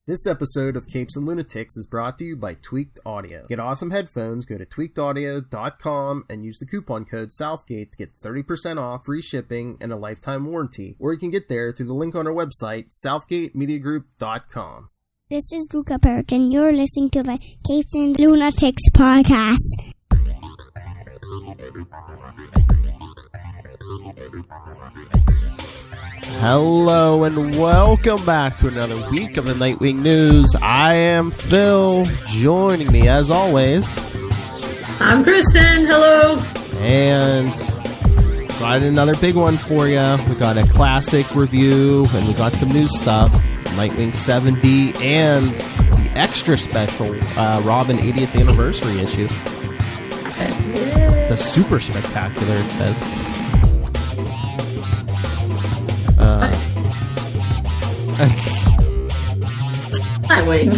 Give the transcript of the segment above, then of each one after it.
This episode of Capes and Lunatics is brought to you by Tweaked Audio. Get awesome headphones, go to tweakedaudio.com and use the coupon code Southgate to get 30% off, free shipping, and a lifetime warranty. Or you can get there through the link on our website, southgatemediagroup.com. This is Luca Perich, and you're listening to the Capes and Lunatics podcast. Hello and welcome back to another week of the Nightwing News. I am Phil. Joining me as always, I'm Kristen. Hello. And got another big one for you. We got a classic review and we got some new stuff. Nightwing 70 and the extra special Robin 80th anniversary issue. The super spectacular, it says. Nightwing.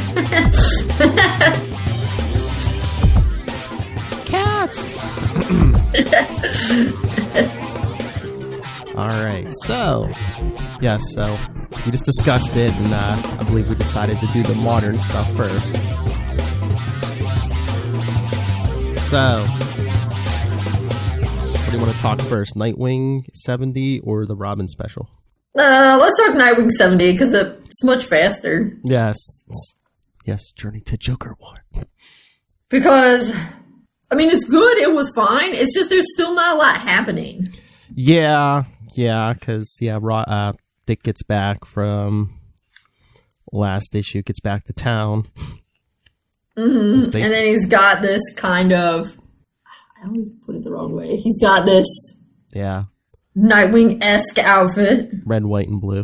Cats. Alright, so we just discussed it, and I believe we decided to do the modern stuff first. So, what do you want to talk first? Nightwing 70 or the Robin special? Let's talk Nightwing 70 because it's much faster. Yes, Journey to Joker War. Because, I mean, it's good. It was fine. It's just there's still not a lot happening. Yeah, because Dick gets back from last issue, gets back to town. Mm-hmm. And then he's got this kind of, I always put it the wrong way. He's got this Nightwing-esque outfit. Red, white, and blue.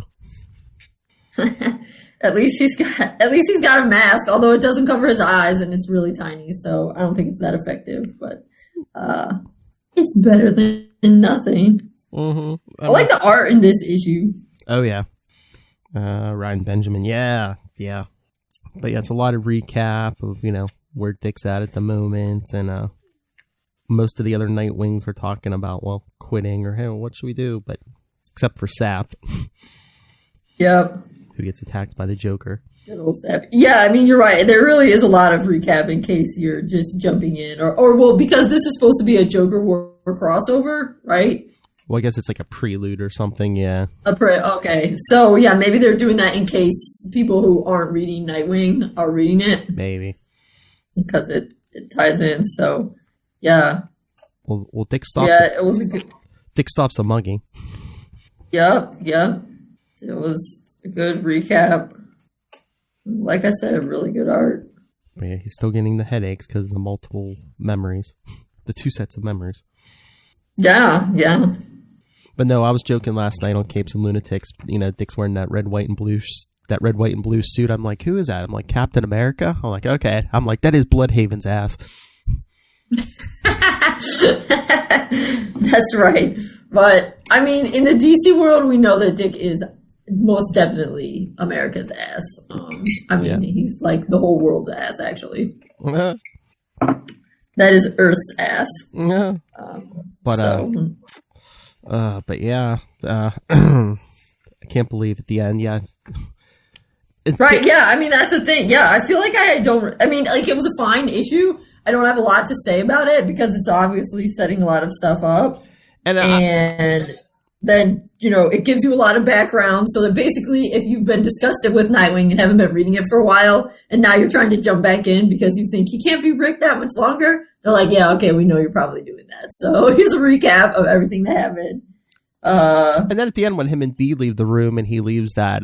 At least he's got a mask, although it doesn't cover his eyes and it's really tiny, so I don't think it's that effective, but it's better than nothing. Mm-hmm. I like the art in this issue. Oh, yeah. Ryan Benjamin, yeah. But yeah, it's a lot of recap of, where Dick's at the moment, and most of the other Nightwings are talking about, quitting, or, hey, what should we do? But, except for Sap. Yep. Who gets attacked by the Joker. Good old Sap. Yeah, I mean, you're right. There really is a lot of recap in case you're just jumping in, or because this is supposed to be a Joker War crossover, right? Well, I guess it's like a prelude or something, yeah. Okay. So, yeah, maybe they're doing that in case people who aren't reading Nightwing are reading it. Maybe. Because it ties in, so, yeah. Well, Dick stops. Yeah, it was Dick stops the mugging. Yep. It was a good recap. Like I said, really good art. But yeah, he's still getting the headaches because of the multiple memories. The 2 sets of memories. Yeah. But no, I was joking last night on Capes and Lunatics. Dick's wearing that red, white, and blue suit. I'm like, who is that? I'm like, Captain America? I'm like, okay. I'm like, that is Bloodhaven's ass. That's right. But, I mean, in the DC world, we know that Dick is most definitely America's ass. He's like the whole world's ass, actually. That is Earth's ass. Yeah. But yeah, I can't believe at the end, yeah. Right, yeah, I mean, that's the thing. Yeah, I feel like it was a fine issue. I don't have a lot to say about it because it's obviously setting a lot of stuff up. And then, it gives you a lot of background so that basically if you've been disgusted with Nightwing and haven't been reading it for a while and now you're trying to jump back in because you think he can't be Rick that much longer, they're like, yeah, okay, we know you're probably doing that. So here's a recap of everything that happened. And then at the end when him and B leave the room and he leaves that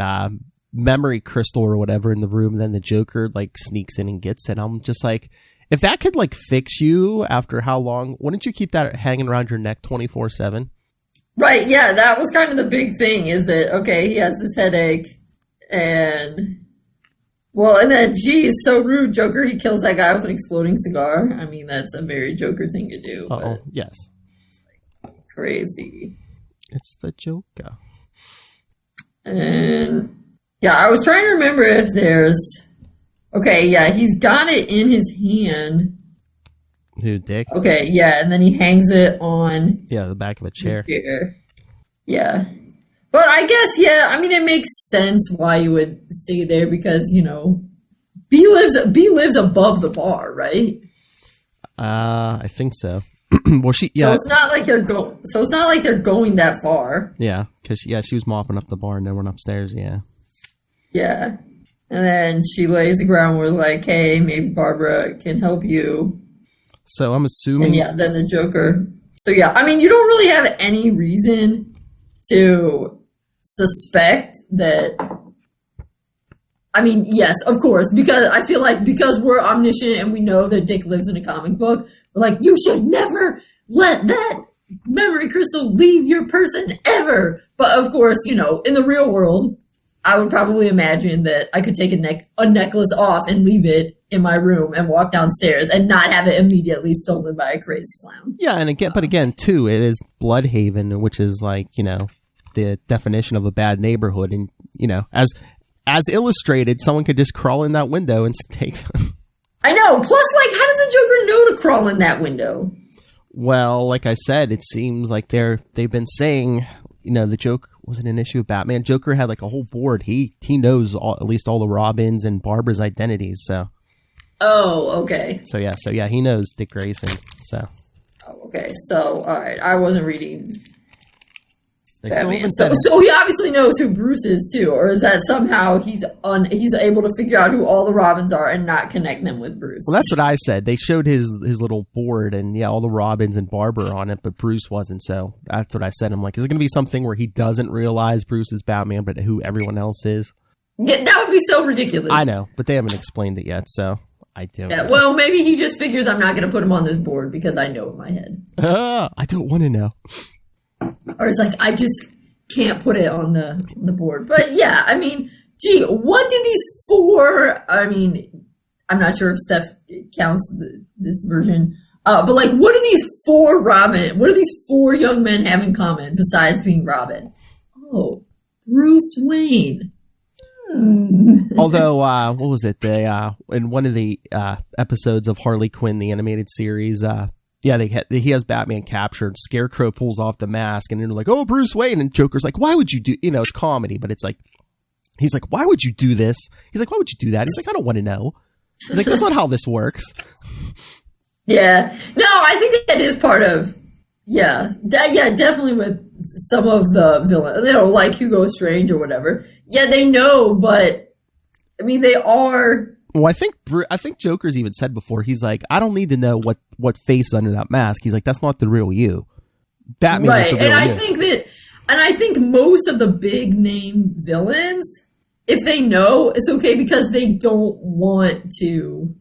memory crystal or whatever in the room, and then the Joker sneaks in and gets it, I'm just like, if that could fix you after how long, wouldn't you keep that hanging around your neck 24/7? Right, yeah, that was kind of the big thing is that, okay, he has this headache and then, geez, so rude, Joker, he kills that guy with an exploding cigar. I mean, that's a very Joker thing to do. Oh, yes. It's crazy. It's the Joker. And, yeah, I was trying to remember if there's, okay, yeah, he's got it in his hand. Who, Dick? Okay, yeah, and then he hangs it on... Yeah, the back of a chair. Yeah. But I guess, yeah, I mean, it makes sense why you would stay there because, B lives above the bar, right? I think so. Well, So it's not like they're going that far. Yeah, because she was mopping up the bar and then went upstairs. Yeah. Yeah, and then she lays the groundwork like, "Hey, maybe Barbara can help you." So I'm assuming. And then the Joker. So yeah, I mean, you don't really have any reason to suspect that. I mean, yes, of course, because I feel like because we're omniscient and we know that Dick lives in a comic book, we're like, you should never let that memory crystal leave your person ever. But of course, in the real world, I would probably imagine that I could take a necklace off and leave it in my room and walk downstairs and not have it immediately stolen by a crazy clown. Yeah, and again, too, it is Bloodhaven, which is like, the definition of a bad neighborhood. And, as illustrated, someone could just crawl in that window and take them. I know. Plus, how does the Joker know to crawl in that window? Well, like I said, it seems like they've been saying, the Joker wasn't an issue of Batman. Joker had a whole board. He knows at least all the Robins and Barbara's identities. So. Oh, okay. So yeah, he knows Dick Grayson. So. Oh, okay. So all right, I wasn't reading. Batman. So he obviously knows who Bruce is too, or is that somehow he's able to figure out who all the Robins are and not connect them with Bruce? Well, that's what I said. They showed his little board and all the Robins and Barbara are on it, but Bruce wasn't. So that's what I said. I'm like, is it going to be something where he doesn't realize Bruce is Batman, but who everyone else is? Yeah, that would be so ridiculous. I know, but they haven't explained it yet, so I don't know. Well, maybe he just figures I'm not going to put him on this board because I know in my head. I don't want to know. Or it's like, I just can't put it on the board. But yeah, I mean, gee, what do these four, I mean, I'm not sure if Steph counts this version, but what do these four young men have in common besides being Robin? Oh, Bruce Wayne. Although, what was it? In one of the episodes of Harley Quinn, the animated series, he has Batman captured. Scarecrow pulls off the mask, and they're like, "Oh, Bruce Wayne!" And Joker's like, "Why would you do?" It's comedy, but it's like, he's like, "Why would you do this?" He's like, "Why would you do that?" He's like, "I don't want to know." He's like, "That's not how this works." Yeah, no, I think that is part of. Yeah, definitely with some of the villains, like Hugo Strange or whatever. Yeah, they know, but I mean, they are. Well, I think Joker's even said before, he's like, I don't need to know what face is under that mask. He's like, that's not the real you. Batman is the real you. I think most of the big name villains, if they know, it's okay because they don't want to.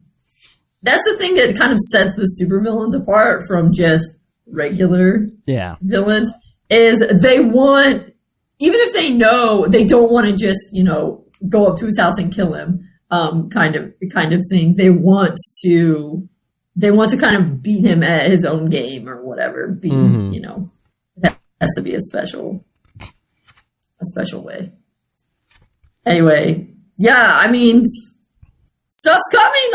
That's the thing that kind of sets the supervillains apart from just regular villains, is they want, even if they know, they don't want to just, go up to his house and kill him. Kind of thing. They want to kind of beat him at his own game or whatever. It has to be a special way. Anyway, yeah, I mean, stuff's coming.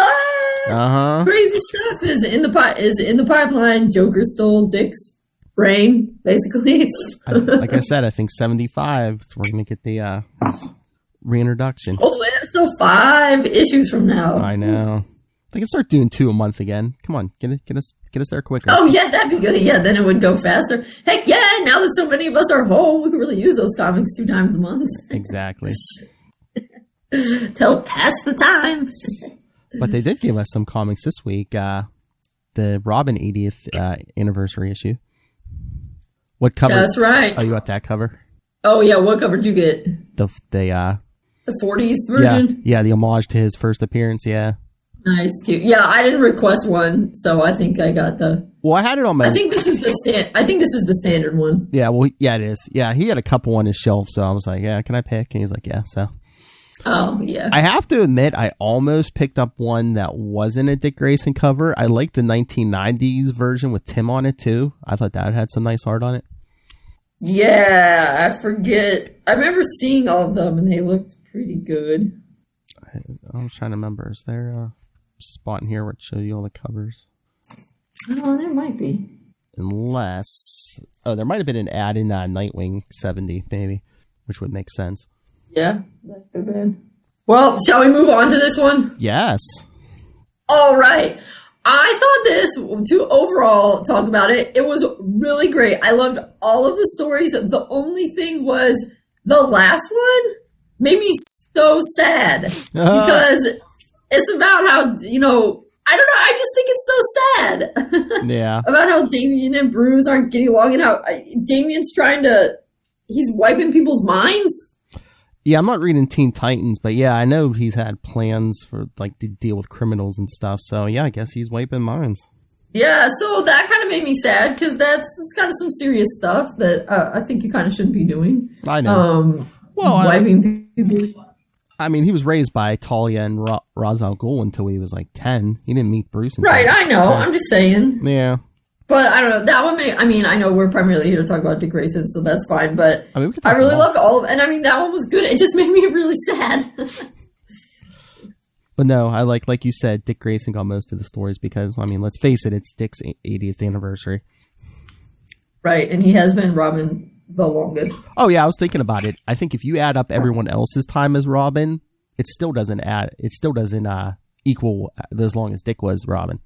Crazy stuff is in the pipeline. Joker stole Dick's brain, basically. Like I said, I think 75. We're gonna get the reintroduction. Hopefully that's still 5 issues from now. I know. They can start doing 2 a month again. Come on, get us there quicker. Oh yeah, that'd be good. Yeah, then it would go faster. Heck yeah, now that so many of us are home, we can really use those comics 2 times a month. Exactly. To help pass the time. But they did give us some comics this week. The Robin 80th anniversary issue. What cover? That's right. Oh, you got that cover? Oh yeah, what cover did you get? The 40s version? Yeah, the homage to his first appearance, yeah. Nice, cute. Yeah, I didn't request one, so I think I got the. Well, I had it on my. I think this is the standard one. Yeah, well, yeah, it is. Yeah, he had a couple on his shelf, so I was like, "Yeah, can I pick?" And he's like, "Yeah." So. Oh yeah. I have to admit, I almost picked up one that wasn't a Dick Grayson cover. I liked the 1990s version with Tim on it too. I thought that had some nice art on it. Yeah, I forget. I remember seeing all of them, and they looked pretty good. I was trying to remember. Is there a spot in here where it shows you all the covers? Oh, there might be. Unless... Oh, there might have been an ad in Nightwing 70, maybe. which would make sense. Yeah, that could have been. Well, shall we move on to this one? Yes. All right. I thought this, to overall talk about it, it was really great. I loved all of the stories. The only thing was the last one made me so sad because it's about how, you know, I don't know. I just think it's so sad. Yeah. About how Damian and Bruce aren't getting along and how Damian's he's wiping people's minds. Yeah, I'm not reading Teen Titans, but yeah, I know he's had plans for like to deal with criminals and stuff. So yeah, I guess he's wiping minds. Yeah, so that kind of made me sad because that's kind of some serious stuff that I think you kind of shouldn't be doing. I know. Wiping people. I mean, he was raised by Talia and Ra's al Ghul until he was like 10. He didn't meet Bruce. Right, I know. I'm just saying. Yeah. But I don't know. That one I know we're primarily here to talk about Dick Grayson, so that's fine. But I really loved all of it. And I mean, that one was good. It just made me really sad. But no, I like you said, Dick Grayson got most of the stories because, I mean, let's face it, it's Dick's 80th anniversary. Right, and he has been Robin the longest. Oh, yeah, I was thinking about it. I think if you add up everyone else's time as Robin, it still doesn't equal as long as Dick was Robin.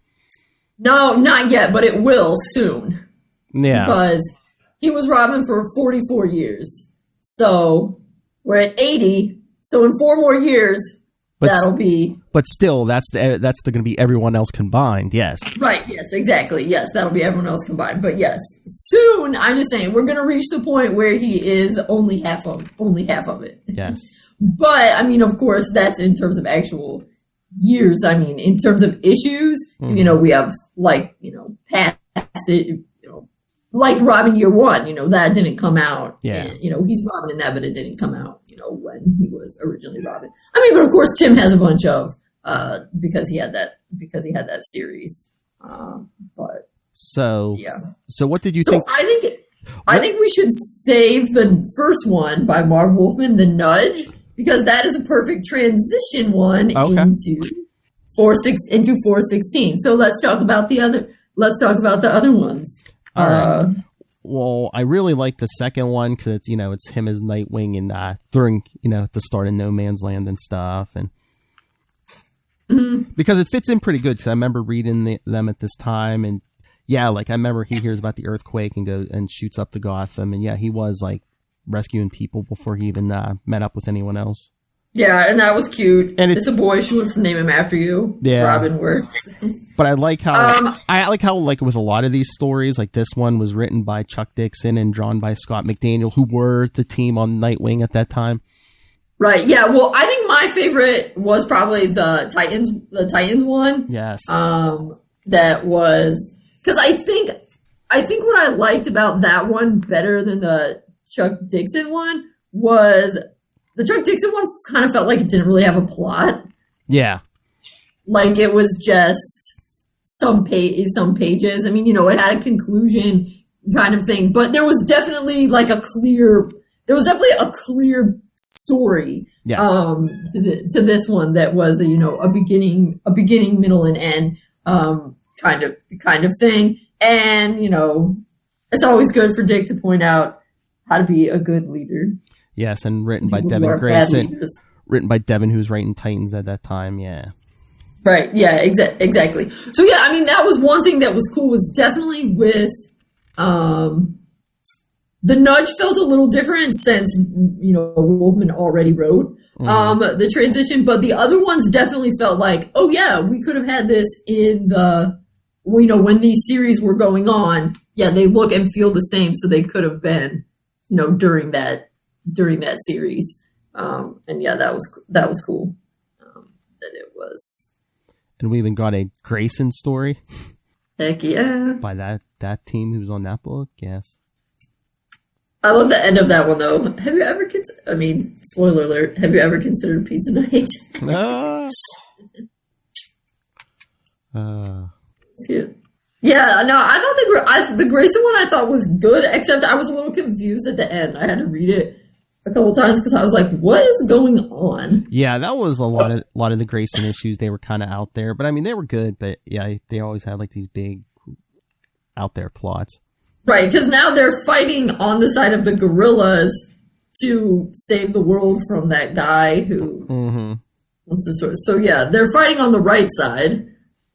No, not yet, but it will soon. Yeah. Because he was Robin for 44 years. So we're at 80. So in 4 more years, that'll be... But still, that's going to be everyone else combined, yes. Right, yes, exactly. Yes, that'll be everyone else combined. But yes, soon, I'm just saying, we're going to reach the point where he is only half of it. Yes. But, I mean, of course, that's in terms of actual years. I mean, in terms of issues, you know, we have, like, you know, past it, you know, like Robin Year One, you know, that didn't come out. Yeah. And, you know, he's Robin in that, but it didn't come out, you know, when he was originally Robin. I mean, but of course, Tim has a bunch of, because he had that series. But so, yeah. So what did you think? I think we should save the first one by Marv Wolfman, The Nudge, because that is a perfect transition one into 416. So let's talk about the other ones. All right. Well, I really like the second one because it's, you know, it's him as Nightwing and during, you know, the start of No Man's Land and stuff, and because it fits in pretty good. Because I remember reading them at this time, and yeah, like I remember he hears about the earthquake and goes and shoots up to Gotham, and yeah, he was like rescuing people before he even met up with anyone else. Yeah, and that was cute. And it's a boy. She wants to name him after you. Yeah, Robin works. But I like how like with a lot of these stories, like this one was written by Chuck Dixon and drawn by Scott McDaniel, who were the team on Nightwing at that time. Right. Yeah. Well, I think my favorite was probably the Titans one. Yes. That was because I think what I liked about that one better than the Chuck Dixon one was. The Chuck Dixon one kind of felt like it didn't really have a plot. Yeah. Like it was just some pages. I mean, you know, it had a conclusion kind of thing, but there was definitely a clear story. Yes. To this one that was a beginning, middle, and end kind of thing. And, you know, it's always good for Dick to point out how to be a good leader. Yes, and written by Devin Grayson. Written by Devin, who was writing Titans at that time, yeah. Right, yeah, exactly. So, yeah, I mean, that was one thing that was cool, was definitely with... The Nudge felt a little different since, you know, Wolfman already wrote the transition, but the other ones definitely felt like, oh, yeah, we could have had this in the... You know, when these series were going on, yeah, they look and feel the same, so they could have been, you know, during that series. And yeah, that was cool. That it was. And we even got a Grayson story. Heck yeah. By that team who was on that book, yes. I love the end of that one though. Have you ever spoiler alert, have you ever considered pizza night? Yeah, no, I thought the Grayson one I thought was good, except I was a little confused at the end. I had to read it a couple times because I was like, what is going on? Yeah, that was a lot of the Grayson issues. They were kind of out there, but I mean, they were good, but yeah, they always had like these big out there plots. Right, because now they're fighting on the side of the guerrillas to save the world from that guy who wants to sort of, so yeah, they're fighting on the right side,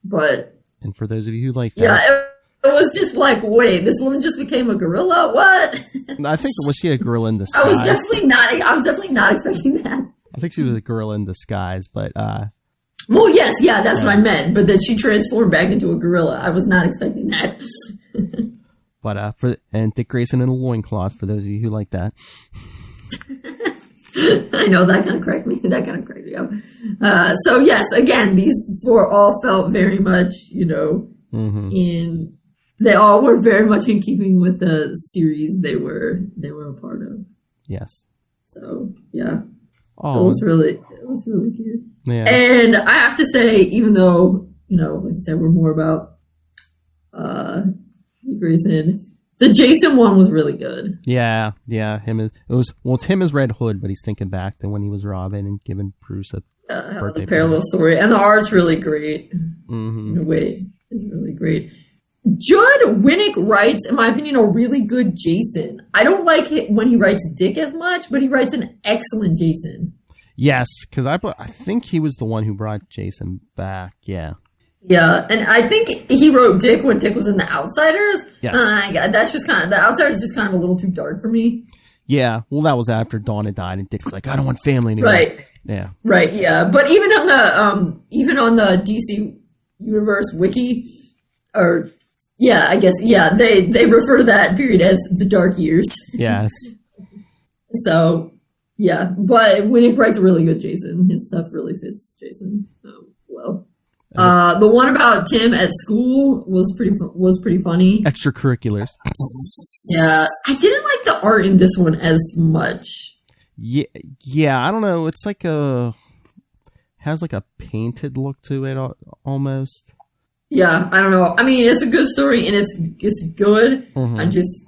but... And for those of you who like that... Yeah, it was just like, wait, this woman just became a gorilla? What? I think, was she a gorilla in disguise? I was definitely not expecting that. I think she was a gorilla in disguise, but... Well, yes, yeah, that's what I meant, but that she transformed back into a gorilla. I was not expecting that. But, and Dick Grayson in a loincloth, for those of you who like that. I know, that kind of cracked me up. So yes, again, these four all felt very much, they all were very much in keeping with the series they were a part of. Yes. So yeah. Oh, it was really cute. Yeah. And I have to say, even though, like I said, we're more about Grayson, the Jason one was really good. Yeah. It's him as Red Hood, but he's thinking back to when he was Robin and giving Bruce a birthday the parallel story. And the art's really great. Mm-hmm. In a way, it's really great. Judd Winnick writes, in my opinion, a really good Jason. I don't like it when he writes Dick as much, but he writes an excellent Jason. Yes, because I think he was the one who brought Jason back. Yeah. Yeah, and I think he wrote Dick when Dick was in The Outsiders. Yes. That's just kind of, The Outsiders is just kind of a little too dark for me. Yeah, well, that was after Dawn had died, and Dick was like, I don't want family anymore. Right. Yeah. Right, yeah. But even on the DC Universe wiki, or... Yeah, I guess, yeah, they refer to that period as the dark years. Yes. So, yeah, but Winnick writes a really good Jason. His stuff really fits Jason well. The one about Tim at school was pretty funny. Extracurriculars. Yeah, I didn't like the art in this one as much. Yeah, I don't know. It's like has like a painted look to it almost. Yeah, I don't know. I mean, it's a good story, and it's good. Mm-hmm. I'm just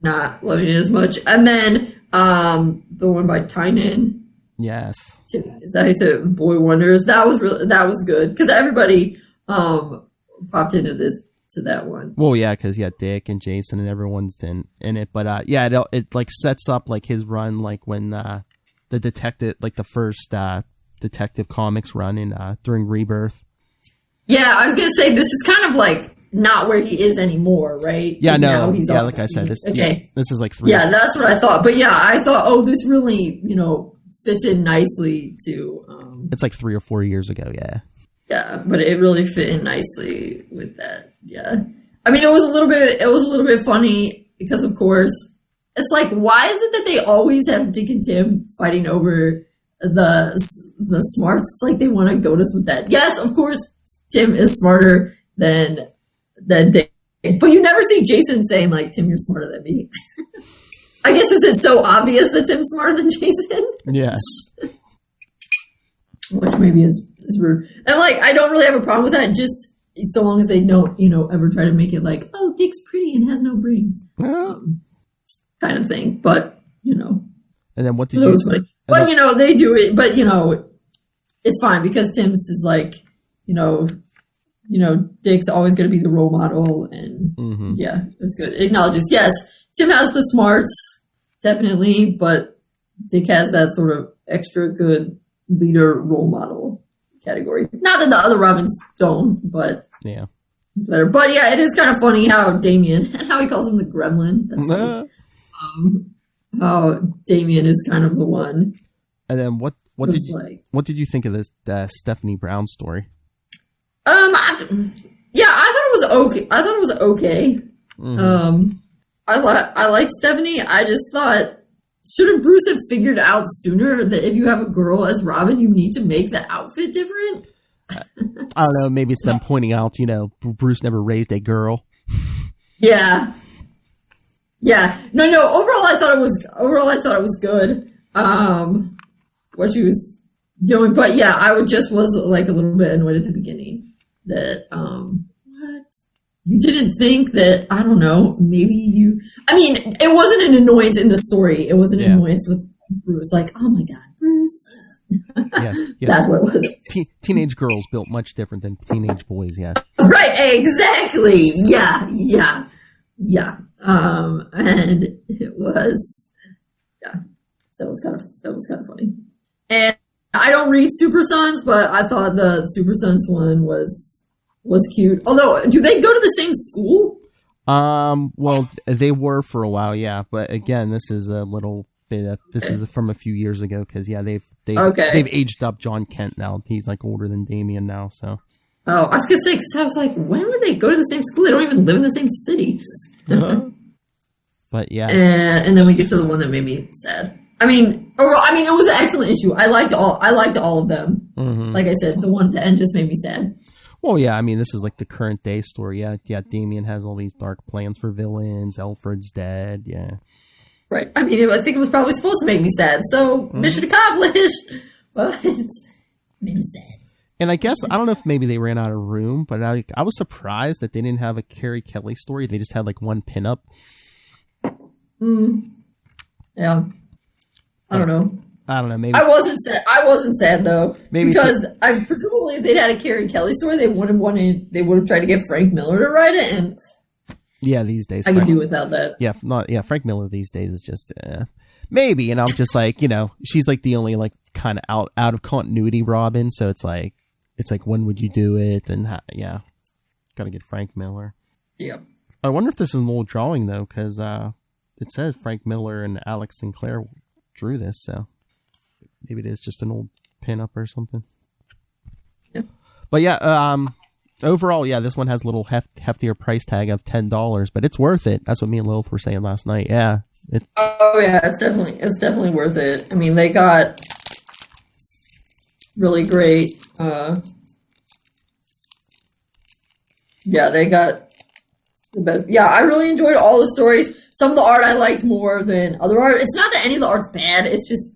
not loving it as much. And then the one by Tynan. Yes. Is that how you said Boy Wonders? That was good because everybody popped into that one. Well, yeah, because Dick and Jason and everyone's in it. But it like sets up like his run, like when the detective, like the first Detective Comics run in during Rebirth. Yeah, I was gonna say this is kind of like not where he is anymore, right? Yeah, no, like I said, this is like 3. Yeah, that's what I thought. But yeah, I thought, this really, fits in nicely to. It's like 3 or 4 years ago, yeah. Yeah, but it really fit in nicely with that. Yeah, I mean, it was a little bit funny because, of course, it's like, why is it that they always have Dick and Tim fighting over the smarts? It's like they want to goad us with that. Yes, of course. Tim is smarter than Dick. But you never see Jason saying, like, Tim, you're smarter than me. I guess is it so obvious that Tim's smarter than Jason? Yes. Which maybe is rude. And, like, I don't really have a problem with that, just so long as they don't, ever try to make it like, oh, Dick's pretty and has no brains. Kind of thing. But, And then what did you... Was funny. But, they do it. But, it's fine because Tim's is like... Dick's always going to be the role model, and yeah, it's good. It acknowledges, yes, Tim has the smarts, definitely, but Dick has that sort of extra good leader role model category. Not that the other Robins don't, but yeah, better. But yeah, it is kind of funny how Damien and how he calls him the Gremlin. That's how Damien is kind of the one. And then what did you think of this Stephanie Brown story? I thought it was okay. Mm-hmm. I like Stephanie. I just thought, shouldn't Bruce have figured out sooner that if you have a girl as Robin, you need to make the outfit different? I don't know. Maybe it's them pointing out, Bruce never raised a girl. Yeah. Yeah. No. Overall, I thought it was good. What she was doing, but yeah, I was like a little bit annoyed at the beginning that what you didn't think that, I don't know, maybe you. I mean, it wasn't an annoyance in the story. It was an annoyance with Bruce. Like, oh my god, Bruce. Yes. That's what it was. Teenage girls built much different than teenage boys. Yes. Right. Exactly. Yeah. And it Yeah, that was kind of funny. And I don't read Super Sons, but I thought the Super Sons one was cute. Although, do they go to the same school? Well, they were for a while, yeah. But again, this is a little bit of, this is from a few years ago, because yeah, they've aged up John Kent now. He's like older than Damian now, so. Oh, I was gonna say, because I was like, when would they go to the same school? They don't even live in the same city. But yeah, and then we get to the one that made me sad. I mean, it was an excellent issue. I liked all of them. Mm-hmm. Like I said, the one at the end just made me sad. Well, yeah, I mean, this is like the current day story. Yeah, Damian has all these dark plans for villains. Alfred's dead. Yeah, right. I mean, I think it was probably supposed to make me sad. So mission accomplished, but it made me sad. And I guess I don't know if maybe they ran out of room, but I was surprised that they didn't have a Carrie Kelly story. They just had like one pinup. Yeah. I don't know. Maybe I wasn't sad though, because presumably if they'd had a Carrie Kelly story, they would have tried to get Frank Miller to write it, and yeah, these days I can do without that. Yeah, Frank Miller these days is just maybe, and I'm just like, she's like the only like kind of out of continuity Robin, so it's like when would you do it? And got to get Frank Miller. Yeah. I wonder if this is an old drawing though, because it says Frank Miller and Alex Sinclair drew this, so maybe it is just an old pinup or something. Yeah. But yeah, overall, yeah, this one has a little heftier price tag of $10, but it's worth it. That's what me and Lilith were saying last night. Yeah. Oh yeah, it's definitely worth it. I mean, they got really great. Yeah, they got the best. Yeah, I really enjoyed all the stories. Some of the art I liked more than other art. It's not that any of the art's bad. It's just,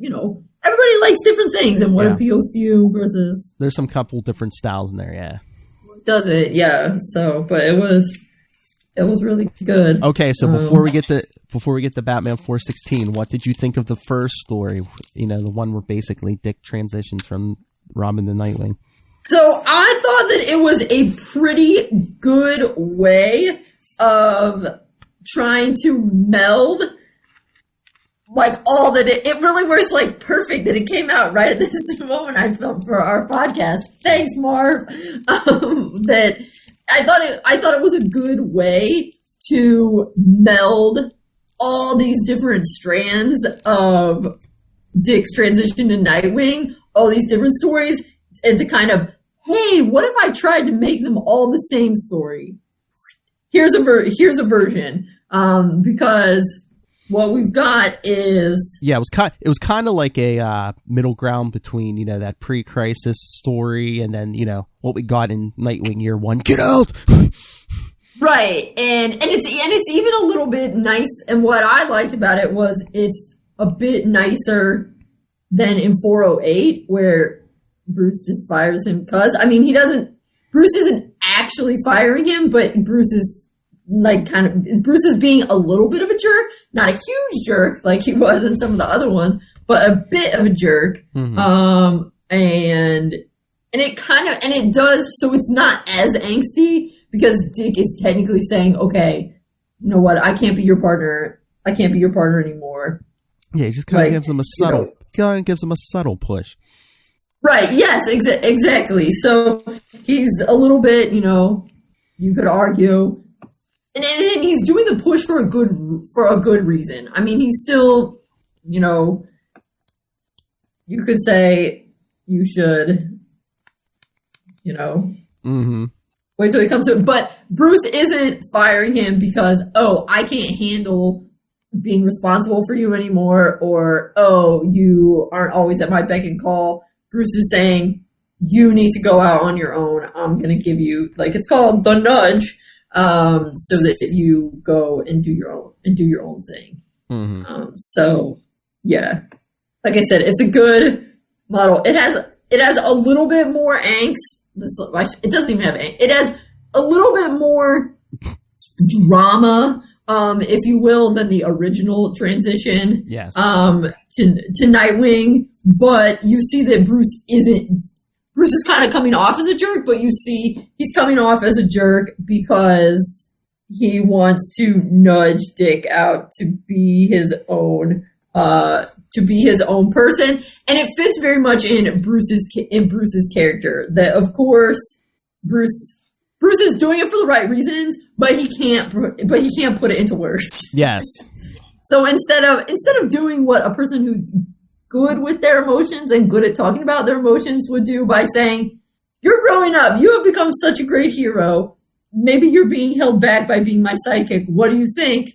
everybody likes different things and what appeals to you versus. There's some couple different styles in there, yeah. Does it? Yeah. So, but it was really good. Okay, so before we get to Batman 416, what did you think of the first story? The one where basically Dick transitions from Robin to Nightwing. So I thought that it was a pretty good way of trying to meld like all that it really works like perfect that it came out right at this moment. I felt for our podcast. Thanks, Marv. That I thought it was a good way to meld all these different strands of Dick's transition to Nightwing, all these different stories, and to kind of, hey, what if I tried to make them all the same story? Here's a version. Because what we've got is it was kind of like a middle ground between that pre-crisis story and then what we got in Nightwing Year One. Get out, right? And it's even a little bit nice. And what I liked about it was it's a bit nicer than in 408 where Bruce just fires him. Because Bruce isn't actually firing him, but Bruce is. Bruce is being a little bit of a jerk, not a huge jerk like he was in some of the other ones, but a bit of a jerk. Mm-hmm. And it does, so it's not as angsty because Dick is technically saying, okay, you know what, I can't be your partner anymore. Yeah, he just kind of gives him a subtle push. Right, yes, exactly. So he's a little bit, you could argue. And he's doing the push for a good reason. I mean, he's still, you could say you should, wait till he comes to it. But Bruce isn't firing him because, I can't handle being responsible for you anymore, or, you aren't always at my beck and call. Bruce is saying, you need to go out on your own. I'm going to give you, it's called the nudge. So that you go and do your own thing. Mm-hmm. So yeah, like I said, it's a good model. It has a little bit more angst. It doesn't even have angst. It has a little bit more drama, if you will, than the original transition. Yes. To Nightwing, but you see that Bruce is kind of coming off as a jerk, but you see he's coming off as a jerk because he wants to nudge Dick out to be his own to be his own person, and it fits very much in Bruce's character. That of course Bruce is doing it for the right reasons, but he can't put it into words. Yes. So instead of doing what a person who's good with their emotions and good at talking about their emotions would do by saying, "You're growing up. You have become such a great hero. Maybe you're being held back by being my sidekick. What do you think?"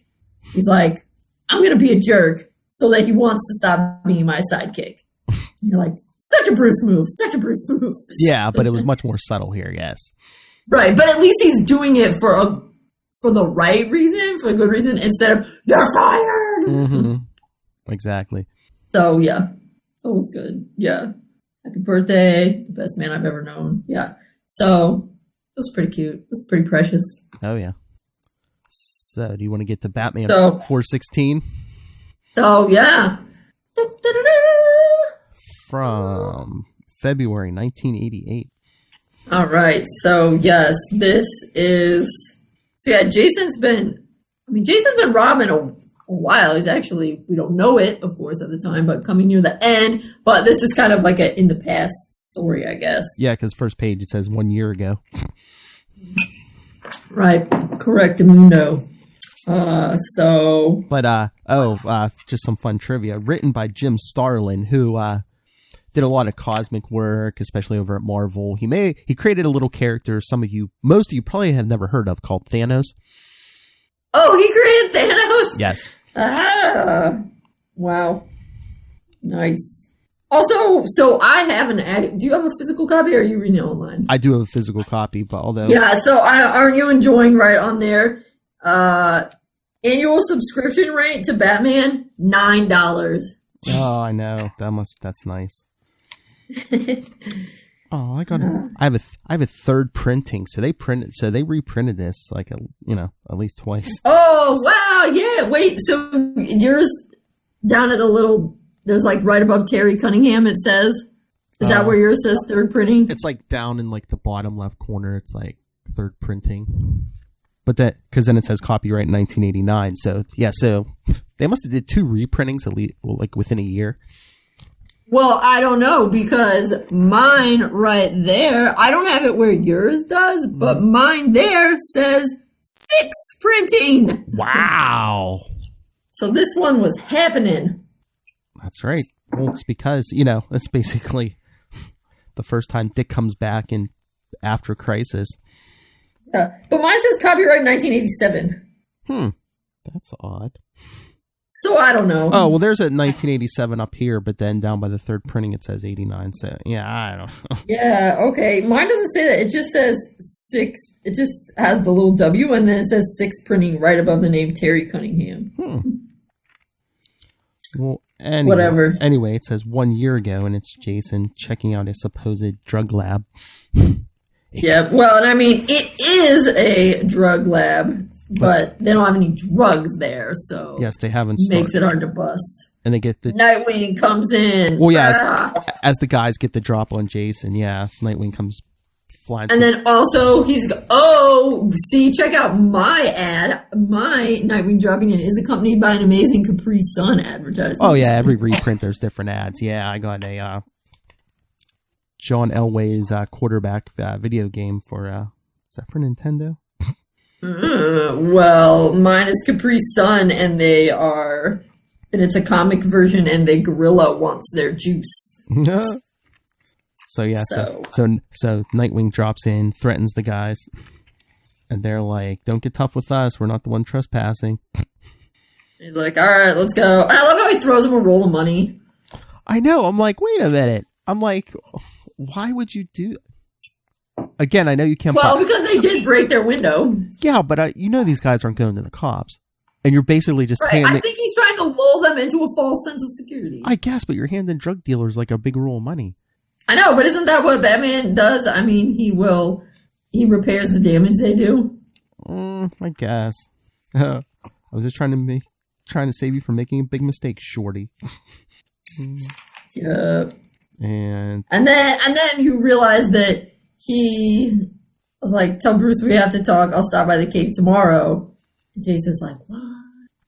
He's like, "I'm going to be a jerk so that he wants to stop being my sidekick." And you're like, such a Bruce move. Such a Bruce move. Yeah, but it was much more subtle here, yes. Right, but at least he's doing it for the right reason, for a good reason, instead of, "You're fired!" Mm-hmm. Exactly. So, yeah. So it was good. Yeah. Happy birthday. The best man I've ever known. Yeah. So, it was pretty cute. It was pretty precious. Oh, yeah. So, do you want to get to Batman 416? So, yeah. From February 1988. All right. So, yes, this is... So, yeah, Jason's been robbing a while. He's actually, we don't know it, of course, at the time, but coming near the end. But this is kind of like a in the past story, I guess. Yeah, because first page, it says 1 year ago. Right. Correctamundo. Just some fun trivia. Written by Jim Starlin, who did a lot of cosmic work, especially over at Marvel. He created a little character most of you probably have never heard of, called Thanos. Oh, he created Thanos? Yes. Ah. Wow. Nice. Also, so I have do you have a physical copy or are you reading it online? I do have a physical copy, but although... Yeah, so aren't you enjoying right on there? Annual subscription rate to Batman, $9. Oh, I know. That's nice. Oh, I have a third printing. So they reprinted this at least twice. Oh, wow. Yeah. Wait, so yours down at there's like right above Terry Cunningham, it says. Is that where yours says third printing? It's like down in like the bottom left corner. It's like third printing. But because then it says copyright 1989. So yeah, so they must have did 2 reprintings at least, like within a year. Well, I don't know, because mine right there, I don't have it where yours does, but mine there says 6th printing. Wow. So this one was happening. That's right. Well, it's because, it's basically the first time Dick comes back in after Crisis. Yeah, but mine says copyright 1987. That's odd. So I don't know. Oh, well, there's a 1987 up here, but then down by the third printing it says 89. So yeah, I don't know. Yeah, okay. Mine doesn't say that. It just says 6. It just has the little W, and then it says 6 printing right above the name Terry Cunningham. Well, anyway, whatever. Anyway, it says 1 year ago, and it's Jason checking out his supposed drug lab. Yeah, well, and I mean, it is a drug lab. But they don't have any drugs there, so yes, they haven't. Makes it hard to bust. And they get the Nightwing comes in. Well, yeah, as the guys get the drop on Jason, yeah, Nightwing comes flying. And then also check out my ad. My Nightwing dropping in is accompanied by an amazing Capri Sun advertisement. Oh yeah, every reprint there's different ads. Yeah, I got a John Elway's quarterback video game for is that for Nintendo? Well, mine is Capri Sun, and it's a comic version, and the gorilla wants their juice. So yeah, so Nightwing drops in, threatens the guys, and they're like, "Don't get tough with us. We're not the one trespassing." He's like, "All right, let's go." And I love how he throws him a roll of money. I know. I'm like, wait a minute. I'm like, why would you do? Again, I know you can't... Well, because they did break their window. Yeah, but these guys aren't going to the cops. And you're basically just... Right, I think he's trying to lull them into a false sense of security. I guess, but you're handing drug dealers like a big roll of money. I know, but isn't that what Batman does? I mean, he repairs the damage they do. I guess. I was just trying to save you from making a big mistake, shorty. Yeah. And then you realize that he was like, "Tell Bruce we have to talk. I'll stop by the Cape tomorrow." And Jason's like, "What?"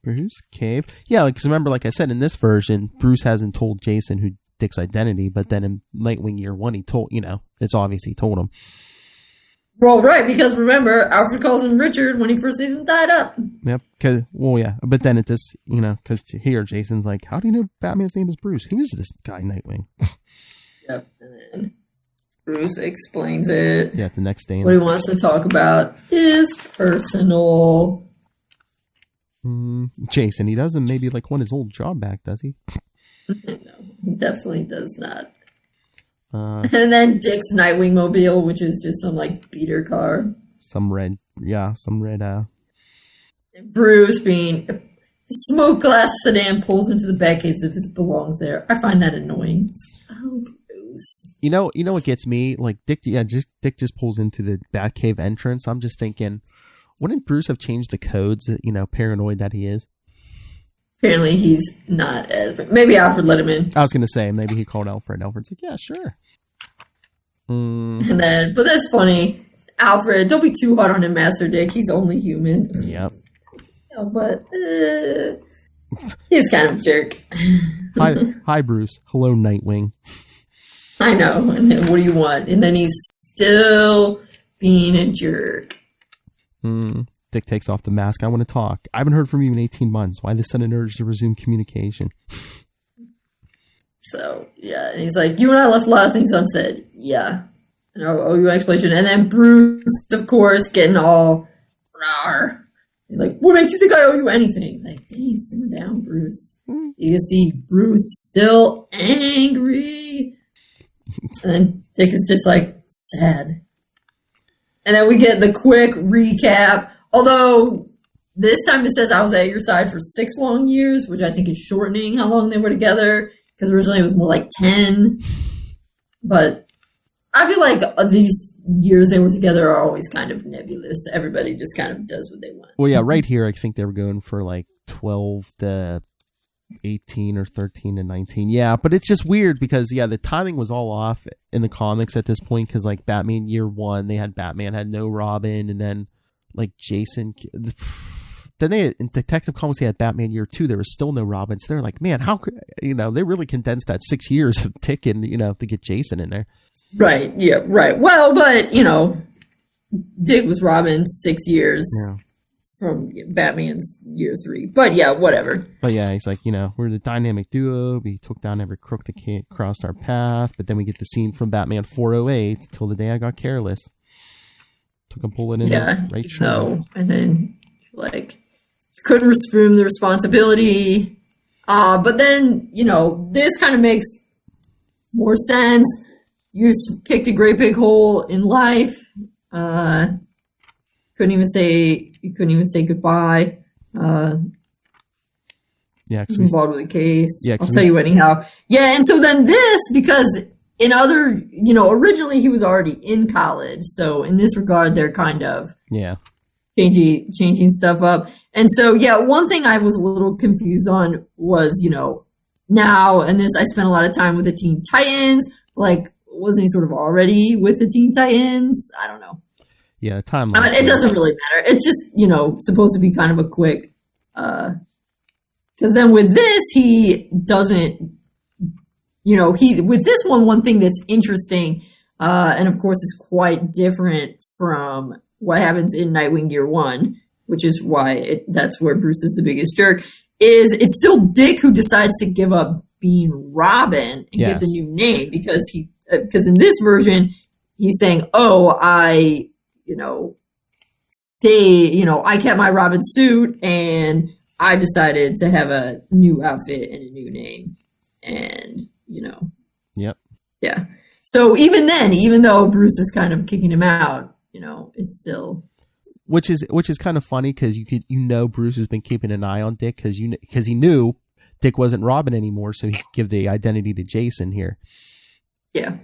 Bruce Cave. Yeah, because remember, like I said, in this version, Bruce hasn't told Jason who Dick's identity, but then in Nightwing Year 1, he told, it's obvious he told him. Well, right, because remember, Alfred calls him Richard when he first sees him tied up. Yep, but then at this, because here, Jason's like, how do you know Batman's name is Bruce? Who is this guy, Nightwing? Yep, and then Bruce explains it. Yeah, the next day. What he wants to talk about is personal. Jason, he doesn't maybe want his old job back, does he? No, he definitely does not. And then Dick's Nightwing mobile, which is just some beater car. Some red. Bruce being smoke glass sedan pulls into the Batcave as if it belongs there. I find that annoying. Oh, Bruce. You know what gets me? Dick just pulls into the Batcave entrance. I'm just thinking, wouldn't Bruce have changed the codes? Paranoid that he is. Apparently he's not as... Maybe Alfred let him in. I was going to say, maybe he called Alfred. Alfred's like, yeah, sure. And then, but that's funny. Alfred, don't be too hard on him, Master Dick. He's only human. Yep. But he's kind of a jerk. Hi, Bruce. Hello, Nightwing. I know. And then what do you want? And then he's still being a jerk. Dick takes off the mask. I want to talk. I haven't heard from you in 18 months. Why the sudden urge to resume communication? So, yeah. And he's like, you and I left a lot of things unsaid. Yeah. And I'll owe you an explanation. And then Bruce, of course, getting all rawr. He's like, what makes you think I owe you anything? Like, dang, simmer down, Bruce. You can see Bruce still angry. And then Dick is just sad. And then we get the quick recap. Although, this time it says I was at your side for 6 long years, which I think is shortening how long they were together. Because originally it was more 10. But I feel like these years they were together are always kind of nebulous. Everybody just kind of does what they want. Well, yeah, right here I think they were going for 12 to 18 or 13 to 19. Yeah, but it's just weird because, the timing was all off in the comics at this point because, Batman Year 1, they had Batman had no Robin, and then, Jason... Then in Detective Comics, they had Batman Year 2. There was still no Robin. So they're like, man, how could... they really condensed that 6 years of ticking, to get Jason in there. Right, yeah, right. Well, but, Dick was Robin 6 years from Batman's Year 3. But, yeah, whatever. But, yeah, he's like, we're the dynamic duo. We took down every crook that crossed our path. But then we get the scene from Batman 408, Till the Day I Got Careless. Took a bullet in the right shoulder. No, and then, couldn't assume the responsibility. But then, this kind of makes more sense. You kicked a great big hole in life. Couldn't even say goodbye. Yeah, he's involved with the case. Yeah, I'll tell you anyhow. Yeah, and so then this, because in other, originally he was already in college. So in this regard, they're kind of changing stuff up. And so, one thing I was a little confused on was, now, and this, I spent a lot of time with the Teen Titans, wasn't he sort of already with the Teen Titans? I don't know. Yeah, timeline. It doesn't really matter. It's just, supposed to be kind of a quick, because then with this, he doesn't, with this one thing that's interesting, and of course is quite different from what happens in Nightwing Year 1, which is why that's where Bruce is the biggest jerk, is it's still Dick who decides to give up being Robin and get the new name because in this version, he's saying, I kept my Robin suit and I decided to have a new outfit and a new name. And, Yep. Yeah. So even then, even though Bruce is kind of kicking him out, it's still... Which is kind of funny because Bruce has been keeping an eye on Dick because he knew Dick wasn't Robin anymore, so he could give the identity to Jason here. Yeah.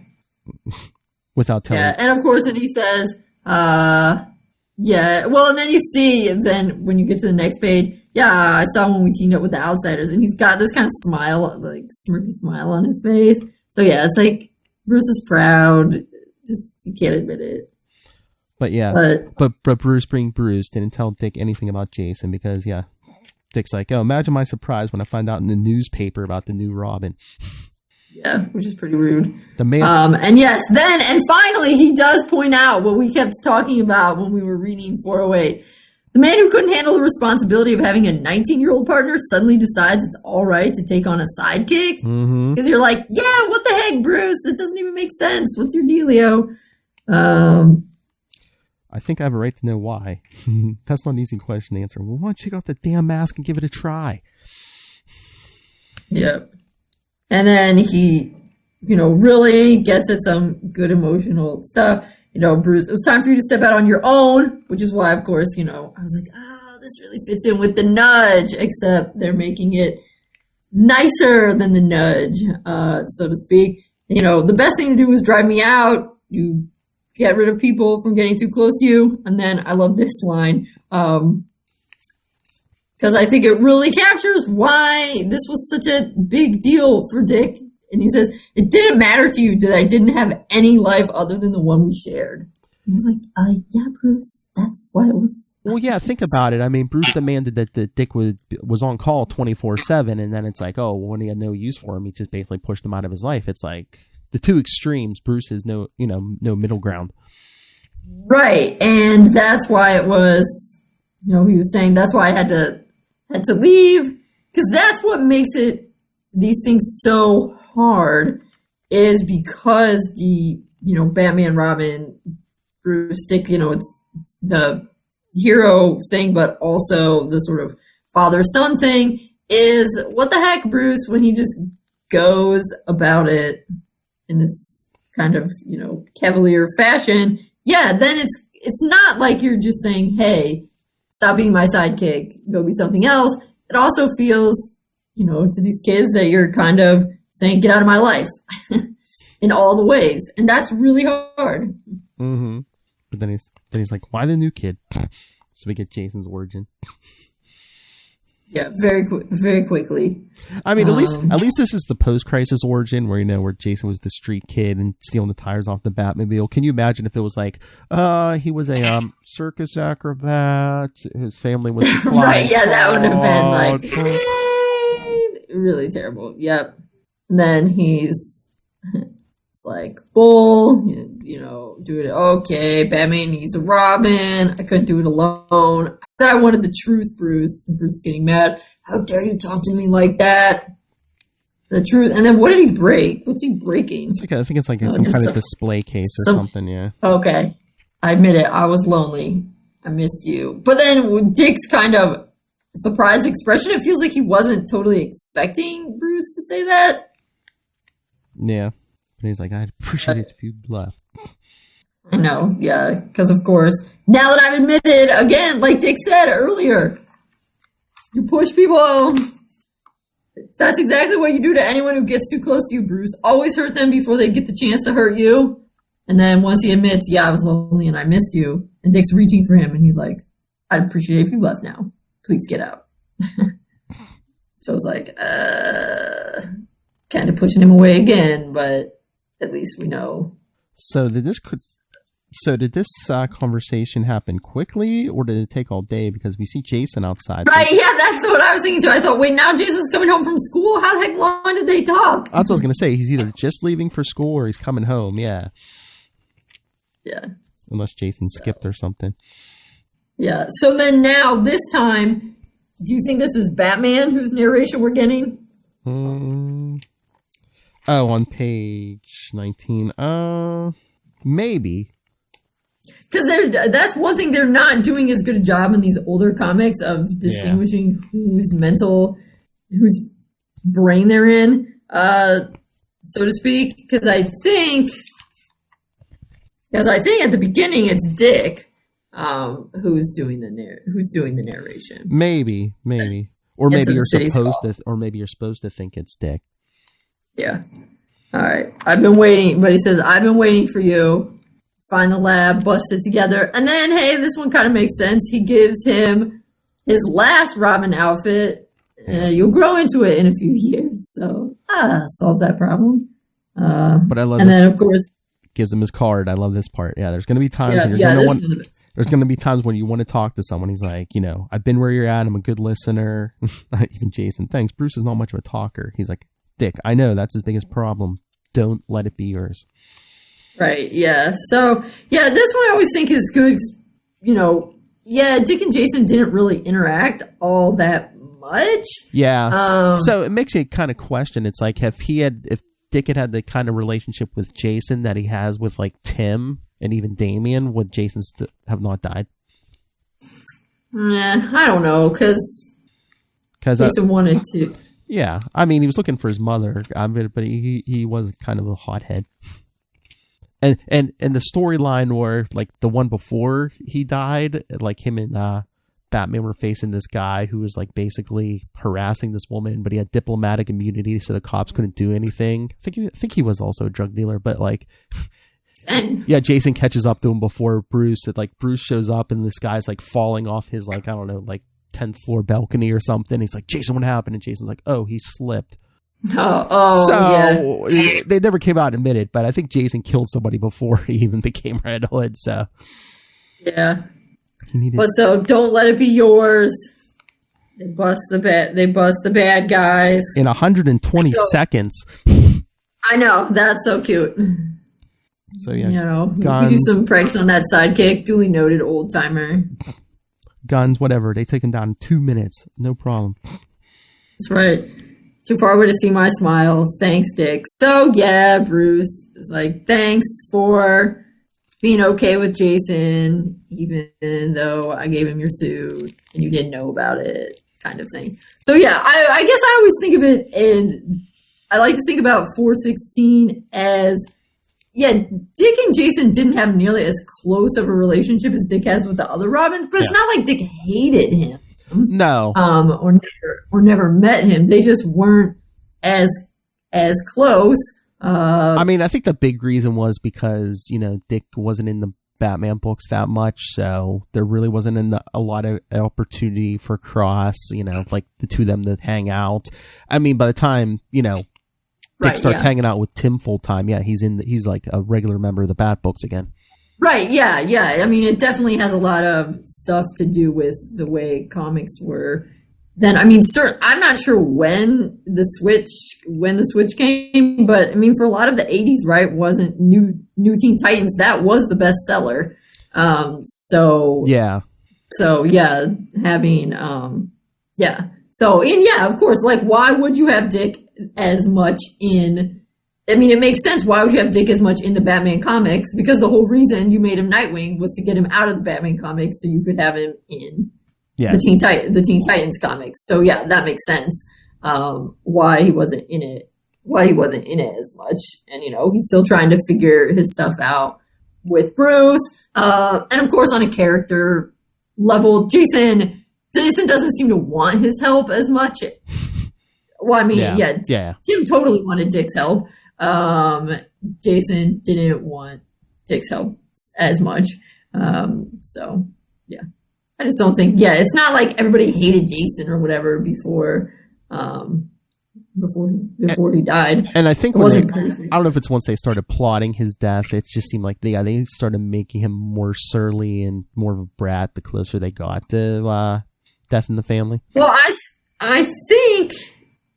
Without telling. Yeah, and of course, and he says, well, and then you see, when you get to the next page, I saw when we teamed up with the Outsiders, and he's got this kind of smile, smirky smile on his face. So it's Bruce is proud, just he can't admit it. But but Bruce being Bruce didn't tell Dick anything about Jason because Dick's like, oh, imagine my surprise when I find out in the newspaper about the new Robin. Yeah, which is pretty rude. The man. And yes, and finally, he does point out what we kept talking about when we were reading 408. The man who couldn't handle the responsibility of having a 19-year-old partner suddenly decides it's all right to take on a sidekick. Because you're like, yeah, what the heck, Bruce? That doesn't even make sense. What's your dealio? I think I have a right to know why. That's not an easy question to answer. Well, why don't you take off the damn mask and give it a try? Yep. And then he, really gets at some good emotional stuff. Bruce, it was time for you to step out on your own, which is why, of course, I was like, this really fits in with the nudge, except they're making it nicer than the nudge, so to speak. The best thing to do is drive me out. You get rid of people from getting too close to you. And then I love this line, because I think it really captures why this was such a big deal for Dick. And he says, it didn't matter to you that I didn't have any life other than the one we shared. I was like, yeah, Bruce, that's what it was. Well, yeah, think about it. I mean, Bruce demanded that Dick was on call 24/7, and then it's like, oh, well, when he had no use for him, he just basically pushed him out of his life. It's like the two extremes. Bruce has no middle ground. Right, and that's why it was, he was saying that's why I had to leave, because that's what makes these things so hard, is because the Batman, Robin, Bruce, Dick, it's the hero thing, but also the sort of father-son thing is, what the heck, Bruce, when he just goes about it in this kind of cavalier fashion. Yeah, then it's not like you're just saying, hey, stop being my sidekick, go be something else. It also feels to these kids that you're kind of saying, get out of my life in all the ways. And that's really hard. Mm-hmm. But then he's like, why the new kid? So we get Jason's origin. Yeah, very quickly. I mean, at least this is the post-crisis origin where Jason was the street kid and stealing the tires off the Batmobile. Can you imagine if it was like, he was a circus acrobat, his family was right? Yeah, that would have been like really terrible. Yep. And then it's like, bull, do it. Okay, Batman needs a Robin. I couldn't do it alone. I said I wanted the truth, Bruce. And Bruce is getting mad. How dare you talk to me like that? The truth. And then what did he break? What's he breaking? I think it's like some kind of display case or something, yeah. Okay. I admit it. I was lonely. I missed you. But then Dick's kind of surprised expression, it feels like he wasn't totally expecting Bruce to say that. Yeah. And he's like, I'd appreciate it if you'd left. I know, yeah, because of course, now that I've admitted, again, like Dick said earlier, you push people. That's exactly what you do to anyone who gets too close to you, Bruce. Always hurt them before they get the chance to hurt you. And then once he admits, yeah, I was lonely and I missed you, and Dick's reaching for him, and he's like, I'd appreciate it if you left now. Please get out. So it's like, kind of pushing him away again, but at least we know. So did this conversation happen quickly, or did it take all day? Because we see Jason outside. Right, yeah, that's what I was thinking too. I thought, wait, now Jason's coming home from school? How the heck long did they talk? That's what I was going to say. He's either just leaving for school or he's coming home, yeah. Yeah. Unless Jason skipped or something. Yeah, so then now, this time, do you think this is Batman whose narration we're getting? Oh, on page 19. Maybe. Because that's one thing they're not doing as good a job in these older comics of distinguishing whose brain they're in, so to speak. Because I think at the beginning it's Dick who's doing the narration. Maybe, or maybe you're supposed to think it's Dick. Yeah. All right. I've been waiting, but he says, I've been waiting for you. Find the lab, bust it together. And then, hey, this one kind of makes sense. He gives him his last Robin outfit. You'll grow into it in a few years. So, solves that problem. But I love and then, of course, gives him his card. I love this part. Yeah, there's going to be times when there's going to be times when you want to talk to someone. He's like, I've been where you're at. I'm a good listener. Even Jason, thanks. Bruce is not much of a talker. He's like, Dick, I know that's his biggest problem. Don't let it be yours. Right. Yeah. So yeah, this one I always think is good. Dick and Jason didn't really interact all that much. Yeah. So it makes you kind of question. It's like if Dick had the kind of relationship with Jason that he has with like Tim and even Damien, would Jason have not died? I don't know, because Jason wanted to. Yeah, I mean, he was looking for his mother, but he was kind of a hothead. And the storyline where like the one before he died, like him and Batman were facing this guy who was like basically harassing this woman, but he had diplomatic immunity, so the cops couldn't do anything. I think he was also a drug dealer, but like, yeah, Jason catches up to him before Bruce. Like Bruce shows up and this guy's like falling off his like, I don't know, like 10th floor balcony or something. He's like, Jason, what happened? And Jason's like, oh, he slipped. So they never came out and admitted, but I think Jason killed somebody before he even became Red Hood. So yeah. But so don't let it be yours. They bust the bad guys in 120 seconds. I know, that's so cute. So yeah, we do some pranks on that sidekick. Duly noted, old timer. Guns, whatever. They take him down in 2 minutes, no problem. That's right. Too far away to see my smile. Thanks, Dick. So yeah, Bruce is like, thanks for being okay with Jason, even though I gave him your suit and you didn't know about it, kind of thing. So yeah, I guess I always think of it, and I like to think about 416 as, yeah, Dick and Jason didn't have nearly as close of a relationship as Dick has with the other Robins, but it's not like Dick hated him. No. Or never met him. They just weren't as close. I mean, I think the big reason was because, Dick wasn't in the Batman books that much, so there really wasn't a lot of opportunity for cross, like the two of them to hang out. I mean, by the time, Dick starts hanging out with Tim full time, he's like a regular member of the Bat books again. Right, yeah. I mean, it definitely has a lot of stuff to do with the way comics were then. I mean, I'm not sure when the switch came, but I mean, for a lot of the 80s, right, wasn't New Teen Titans, that was the bestseller. Of course, like, why would you have Dick as much in? I mean, it makes sense. Why would you have Dick as much in the Batman comics? Because the whole reason you made him Nightwing was to get him out of the Batman comics so you could have him in the Teen Titans comics. So yeah, that makes sense. Why he wasn't in it as much. And, he's still trying to figure his stuff out with Bruce. And of course, on a character level, Jason doesn't seem to want his help as much. Well, I mean, Tim totally wanted Dick's help. Jason didn't want Dick's help as much. So yeah, I just don't think, it's not like everybody hated Jason or whatever before he died. And I think I don't know if it's once they started plotting his death, it just seemed like they started making him more surly and more of a brat the closer they got to Death in the Family. Well, I think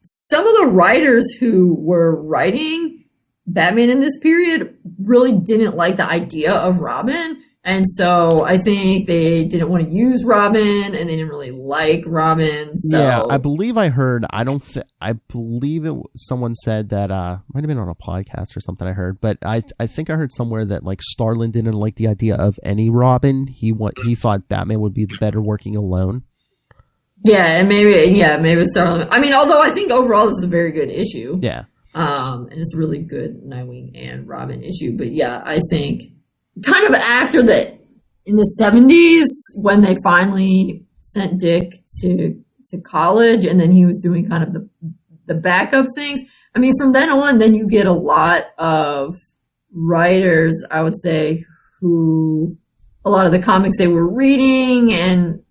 some of the writers who were writing Batman in this period really didn't like the idea of Robin. And so I think they didn't want to use Robin and they didn't really like Robin. So yeah, I believe I heard, someone said that, might have been on a podcast or something I heard, but I think I heard somewhere that like Starlin didn't like the idea of any Robin. He thought Batman would be better working alone. Yeah, and maybe Starlin. I mean, although I think overall this is a very good issue. Yeah. And it's a really good Nightwing and Robin issue. But yeah, I think kind of after in the 70s, when they finally sent Dick to college and then he was doing kind of the backup things. I mean, from then on, then you get a lot of writers, I would say, who a lot of the comics they were reading and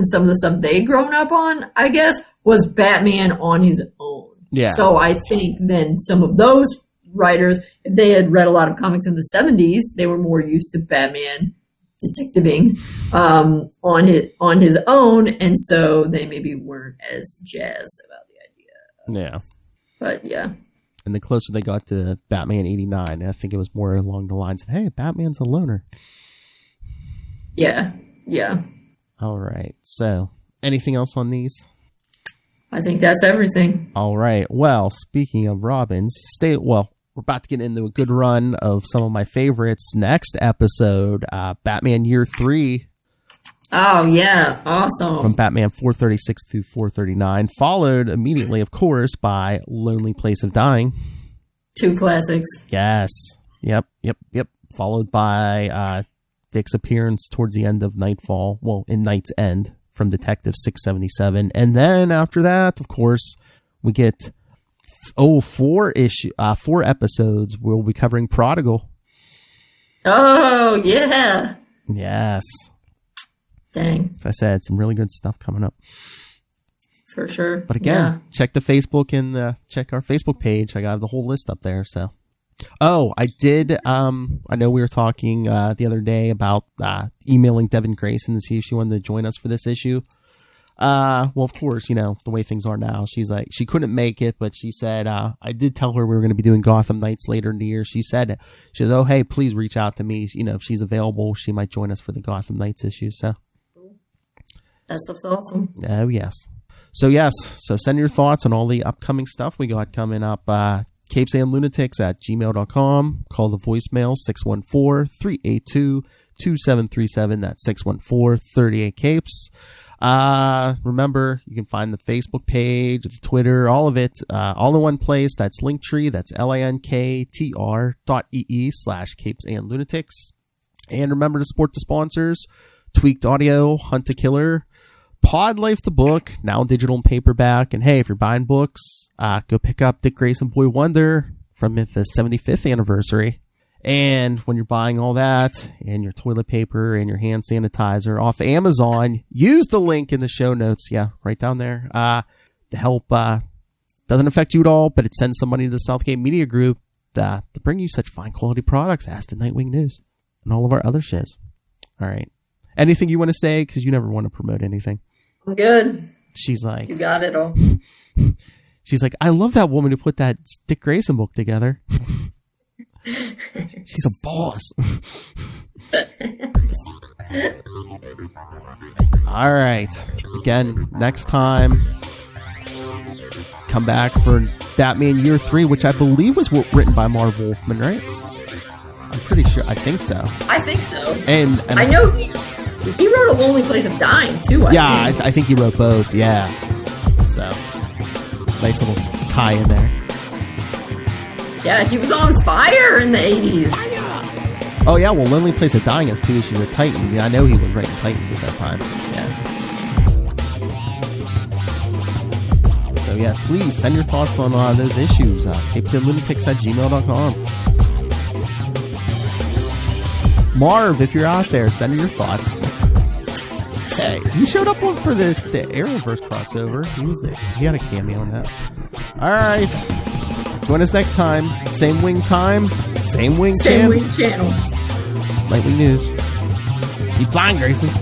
some of the stuff they'd grown up on, I guess, was Batman on his own. Yeah. So I think then some of those writers, if they had read a lot of comics in the 70s, they were more used to Batman detectiving on his own, and so they maybe weren't as jazzed about the idea. Yeah. But yeah. And the closer they got to Batman 89, I think it was more along the lines of, hey, Batman's a loner. Yeah. Yeah. All right. So, anything else on these? I think that's everything. All right. Well, speaking of Robins, we're about to get into a good run of some of my favorites. Next episode, Batman Year 3. Oh, yeah. Awesome. From Batman 436 through 439. Followed immediately, of course, by Lonely Place of Dying. 2 classics. Yes. Yep. Followed by Dick's appearance towards the end of Nightfall. Well, in Night's End from Detective 677. And then after that, of course, we get 4 episodes. We'll be covering Prodigal. Oh, yeah. Yes. Dang. As I said, some really good stuff coming up. For sure. But again, check the Facebook and check our Facebook page. I got the whole list up there. So, I did. I know we were talking the other day about emailing Devin Grayson to see if she wanted to join us for this issue. Well, of course, the way things are now, she's like, she couldn't make it, but she said, I did tell her we were going to be doing Gotham Knights later in the year. She said, oh, hey, please reach out to me. If she's available, she might join us for the Gotham Knights issue. So that's awesome. Oh, yes. So send your thoughts on all the upcoming stuff we got coming up. capesandlunatics@gmail.com. Call the voicemail 614-382-2737. That's 614-38-CAPES. Remember, you can find the Facebook page, the Twitter, all of it, all in one place. That's Linktree. That's linktr.ee/capesandlunatics. And remember to support the sponsors: Tweaked Audio, Hunt to Killer, Pod Life the Book, now digital and paperback. And hey, if you're buying books, go pick up Dick Grayson Boy Wonder from the 75th anniversary. And when you're buying all that and your toilet paper and your hand sanitizer off Amazon, use the link in the show notes. Yeah, right down there. To help, doesn't affect you at all, but it sends some money to the Southgate Media Group to bring you such fine quality products as the Nightwing News and all of our other shows. All right. Anything you want to say? Because you never want to promote anything. I'm good. She's like, you got it all. She's like, I love that woman who put that Dick Grayson book together. She's a boss. All right. Again, next time, come back for Batman Year 3, which I believe was written by Marv Wolfman, right? I'm pretty sure. I think so. And I know he wrote A Lonely Place of Dying, too. I think he wrote both. Yeah. So, nice little tie in there. Yeah, he was on fire in the 80s. Oh, yeah, well, Lonely Place of Dying has 2 issues with Titans. Yeah, I know he was writing Titans at that time. Yeah. So, yeah, please send your thoughts on those issues. capesandlunatics@gmail.com. Marv, if you're out there, send your thoughts. Hey, he showed up for the Arrowverse crossover. He was there. He had a cameo in that. All right. Join us next time. Same wing time. Same wing channel. Nightwing News. Keep flying, Graysons.